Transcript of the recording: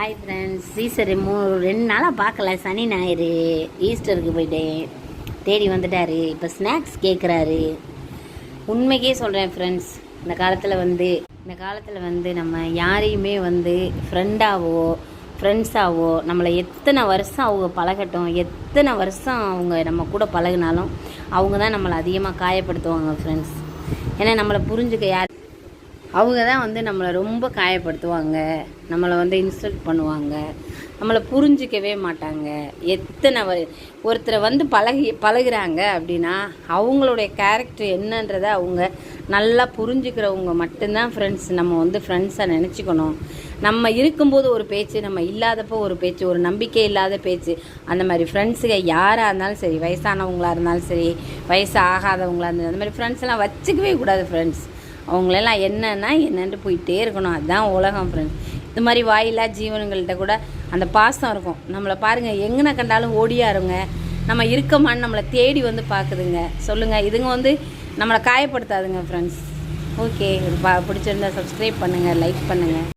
Hi friends, Easter 2 நாளாக பார்க்கல. சனி ஞாயிறு ஈஸ்டருக்கு போயிட்டேன். தேடி வந்துட்டார். இப்போ ஸ்நாக்ஸ் கேட்குறாரு. உண்மைக்கே சொல்கிறேன் ஃப்ரெண்ட்ஸ், இந்த காலத்தில் வந்து நம்ம யாரையுமே வந்து ஃப்ரெண்ட்ஸாவோ நம்மளை எத்தனை வருஷம் அவங்க பழகட்டும், எத்தனை வருஷம் அவங்க நம்ம கூட பழகினாலும் அவங்க தான் நம்மளை அதிகமாக காயப்படுத்துவாங்க ஃப்ரெண்ட்ஸ். ஏன்னா நம்மளை புரிஞ்சுக்க அவங்க தான் வந்து நம்மளை ரொம்ப காயப்படுத்துவாங்க, நம்மளை வந்து இன்சல்ட் பண்ணுவாங்க, நம்மளை புரிஞ்சிக்கவே மாட்டாங்க. ஒருத்தரை வந்து பழகுறாங்க அப்படின்னா அவங்களுடைய கேரக்டர் என்னன்றதை அவங்க நல்லா புரிஞ்சுக்கிறவங்க மட்டும்தான் ஃப்ரெண்ட்ஸ் நம்ம வந்து ஃப்ரெண்ட்ஸாக நினச்சிக்கணும். நம்ம இருக்கும்போது ஒரு பேச்சு, நம்ம இல்லாதப்போ ஒரு பேச்சு, ஒரு நம்பிக்கை இல்லாத பேச்சு, அந்த மாதிரி ஃப்ரெண்ட்ஸுங்க யாராக இருந்தாலும் சரி, வயசானவங்களாக இருந்தாலும் சரி, வயசு ஆகாதவங்களாக இருந்தாலும் அந்த மாதிரி ஃப்ரெண்ட்ஸ்லாம் வச்சுக்கவே கூடாது ஃப்ரெண்ட்ஸ். அவங்களெல்லாம் என்னன்ட்டு போயிட்டே இருக்கணும். அதுதான் உலகம் ஃப்ரெண்ட்ஸ். இது மாதிரி வாயில்லா ஜீவனங்கள்கிட்ட கூட அந்த பாசம் இருக்கும். நம்மளை பாருங்கள், எங்கன கண்டாலும் ஓடியாருங்க, நம்ம இருக்கமான்னு நம்மளை தேடி வந்து பார்க்குதுங்க. சொல்லுங்கள், இதுங்க வந்து நம்மளை காயப்படுத்தாதுங்க ஃப்ரெண்ட்ஸ். ஓகே, பிடிச்சிருந்தா சப்ஸ்கிரைப் பண்ணுங்கள், லைக் பண்ணுங்கள்.